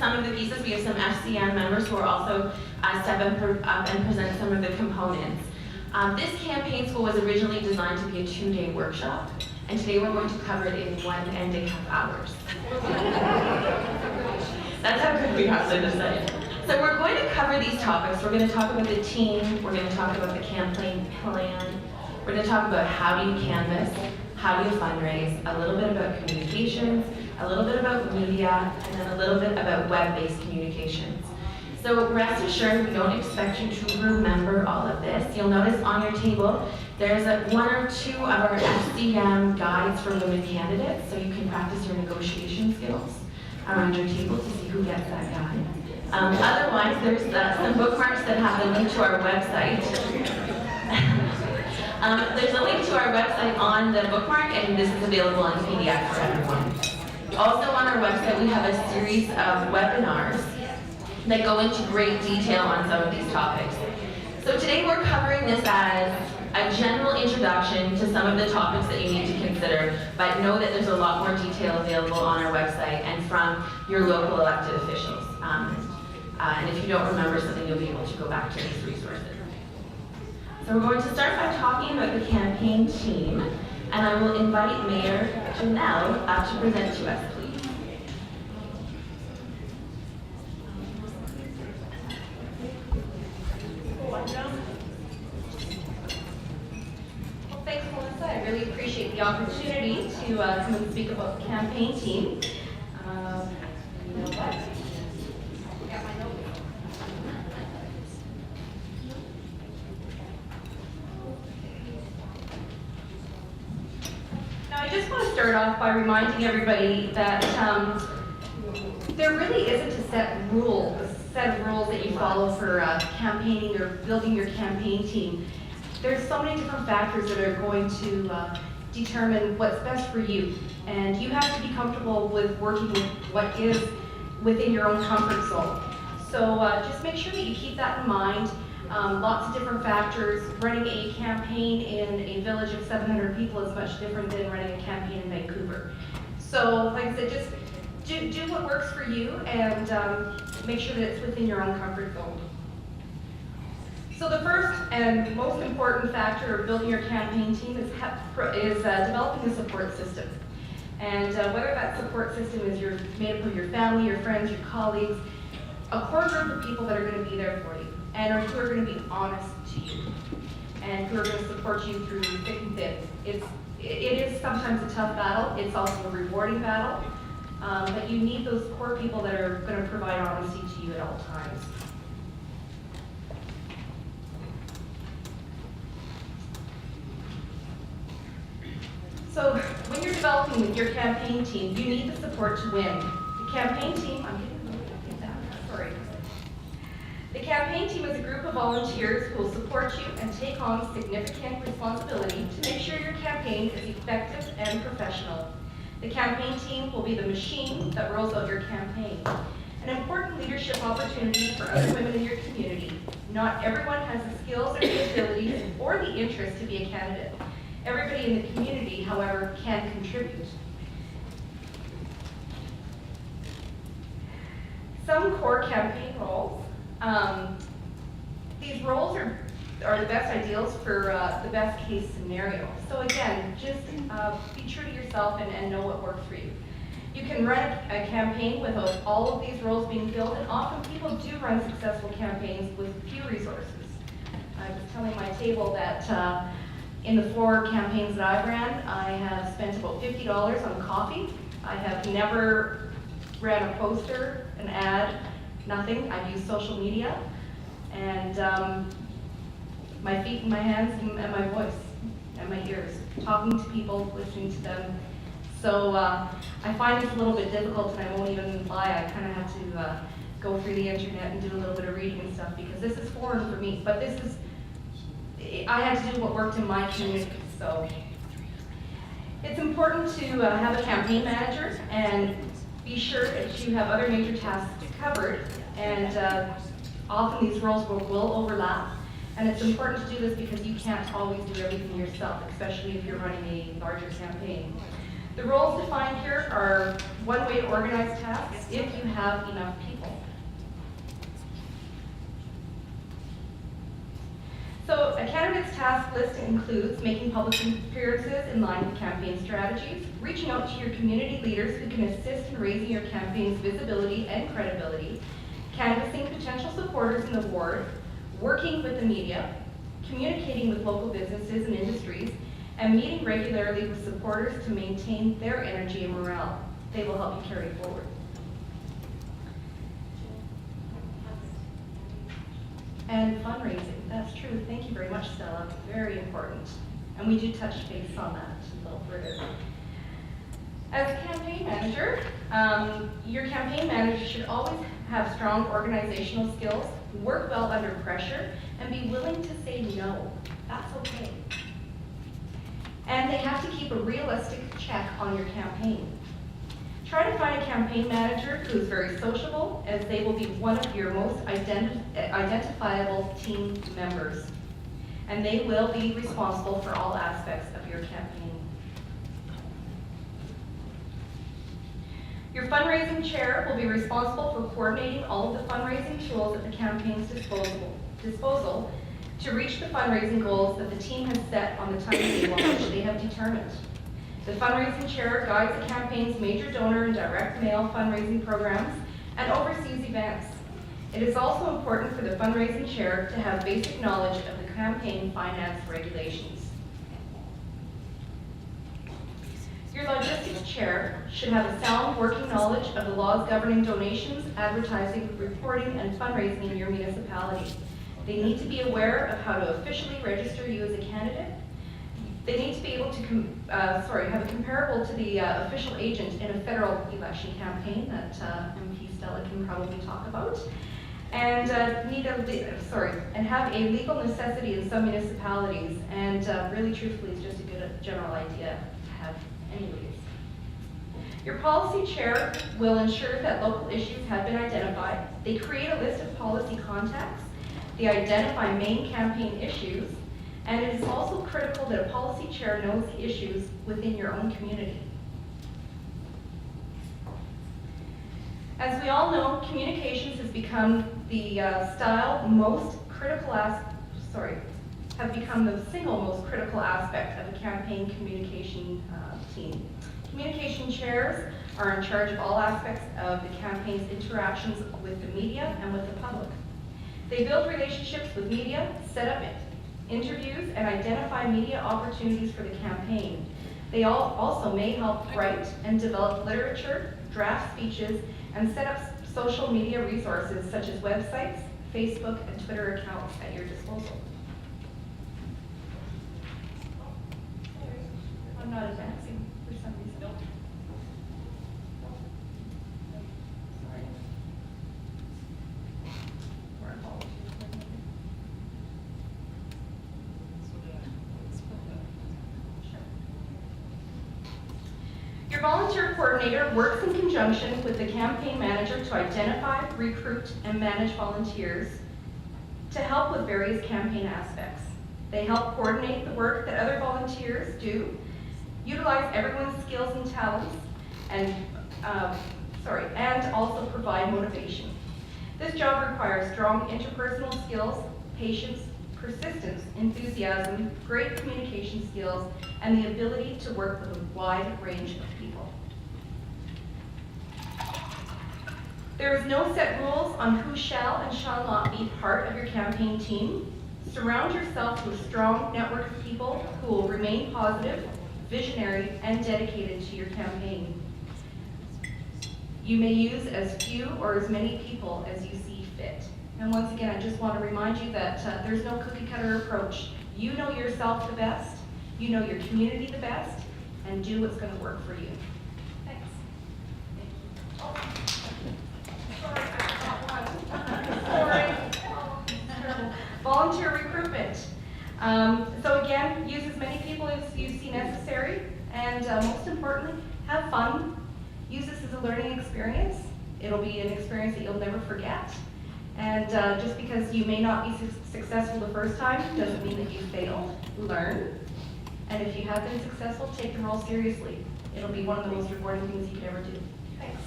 some of the pieces. We have some FCM members who are also step up and present some of the components. This campaign school was originally designed to be a 2-day workshop, and today we're going to cover it in 1.5 hours. That's how good we have to decide. So we're going to cover these topics. We're going to talk about the team, we're going to talk about the campaign plan, we're going to talk about how do you canvass, how do you fundraise, a little bit about communications, a little bit about media, and then a little bit about web-based communications. So rest assured, we don't expect you to remember all of this. You'll notice on your table, there's 1 or 2 of our FCM guides for women candidates, so you can practice your negotiation skills around your table to see who gets that guide. Otherwise, there's some bookmarks that have a link to our website. There's a link to our website on the bookmark, and this is available in PDF for everyone. Also on our website, we have a series of webinars that go into great detail on some of these topics. So today we're covering this as a general introduction to some of the topics that you need to consider, but know that there's a lot more detail available on our website and from your local elected officials. And if you don't remember something, you'll be able to go back to these resources. So we're going to start by talking about the campaign team, and I will invite Mayor Janelle up to present to us, please. Well, thanks, Melissa. I really appreciate the opportunity to come and speak about the campaign team. You know what? Got my notes. Now, I just want to start off by reminding everybody that there really isn't a set of rules that you follow for campaigning or building your campaign team. There's so many different factors that are going to determine what's best for you, and you have to be comfortable with working with what is within your own comfort zone. So just make sure that you keep that in mind. Lots of different factors. Running a campaign in a village of 700 people is much different than running a campaign in Vancouver. So like I said, just do what works for you, and make sure that it's within your own comfort zone. So the first and most important factor of building your campaign team is developing a support system. And whether that support system is made up of your family, your friends, your colleagues, a core group of people that are going to be there for you and who are going to be honest to you and who are going to support you through thick and thin. It is sometimes a tough battle. It's also a rewarding battle. But you need those core people that are going to provide honesty to you at all times. So when you're developing your campaign team, you need the support to win. The campaign team, The campaign team is a group of volunteers who will support you and take on significant responsibility to make sure your campaign is effective and professional. The campaign team will be the machine that rolls out your campaign. An important leadership opportunity for other women in your community. Not everyone has the skills or the abilities or the interest to be a candidate. Everybody in the community, however, can contribute. Some core campaign roles. These roles are the best ideals for the best case scenario. So again, just be true to yourself and know what works for you. You can run a campaign without all of these roles being filled, and often people do run successful campaigns with few resources. I was telling my table that in the 4 campaigns that I've ran, I have spent about $50 on coffee. I have never ran a poster, an ad, nothing. I've used social media, and my feet and my hands and my voice and my ears, talking to people, listening to them. So I find this a little bit difficult, and I won't even lie, I kind of have to go through the internet and do a little bit of reading and stuff, because this is foreign for me. But I had to do what worked in my community. So it's important to have a campaign manager and be sure that you have other major tasks covered, and often these roles will overlap. And it's important to do this because you can't always do everything yourself, especially if you're running a larger campaign. The roles defined here are one way to organize tasks if you have enough people. So a candidate's task list includes making public appearances in line with campaign strategies, reaching out to your community leaders who can assist in raising your campaign's visibility and credibility, canvassing potential supporters in the ward, working with the media, communicating with local businesses and industries, and meeting regularly with supporters to maintain their energy and morale. They will help you carry forward. And fundraising, that's true. Thank you very much, Stella. Very important. And we do touch base on that a little further. As a campaign manager, your campaign manager should always have strong organizational skills, work well under pressure, and be willing to say no. That's okay. And they have to keep a realistic check on your campaign. Try to find a campaign manager who is very sociable, as they will be one of your most identifiable team members. And they will be responsible for all aspects of your campaign. Your fundraising chair will be responsible for coordinating all of the fundraising tools at the campaign's disposal to reach the fundraising goals that the team has set on the timetable which they have determined. The fundraising chair guides the campaign's major donor and direct mail fundraising programs and oversees events. It is also important for the fundraising chair to have basic knowledge of the campaign finance regulations. Your logistics chair should have a sound working knowledge of the laws governing donations, advertising, reporting, and fundraising in your municipality. They need to be aware of how to officially register you as a candidate. They need to be able to have a comparable to the official agent in a federal election campaign that MP Stella can probably talk about. And and have a legal necessity in some municipalities. And really, truthfully, it's just a good general idea to have anyways. Your policy chair will ensure that local issues have been identified. They create a list of policy contacts. They identify main campaign issues. And it is also critical that a policy chair knows the issues within your own community. As we all know, communications has become the single most critical aspect of a campaign communication team. Communication chairs are in charge of all aspects of the campaign's interactions with the media and with the public. They build relationships with media, set up interviews, and identify media opportunities for the campaign. They also may help write and develop literature, draft speeches, and set up social media resources such as websites, Facebook, and Twitter accounts at your disposal. I'm not advancing for some reason. Sorry. Or apologies. Your volunteer coordinator works in conjunction with the campaign manager to identify, recruit, and manage volunteers to help with various campaign aspects. They help coordinate the work that other volunteers do, utilize everyone's skills and talents, and also provide motivation. This job requires strong interpersonal skills, patience, persistence, enthusiasm, great communication skills, and the ability to work with a wide range of people. There is no set rules on who shall and shall not be part of your campaign team. Surround yourself with a strong network of people who will remain positive, visionary, and dedicated to your campaign. You may use as few or as many people as you see fit. And once again, I just want to remind you that there's no cookie cutter approach. You know yourself the best, you know your community the best, and do what's going to work for you. Thanks. Oh, sorry, I forgot one. Sorry. Volunteer recruitment. So again, use as many people as you see necessary, and most importantly, have fun. Use this as a learning experience. It'll be an experience that you'll never forget. And just because you may not be successful the first time doesn't mean that you failed. Learn. And if you have been successful, take the role seriously. it'll be one of the most rewarding things you could ever do. Thanks.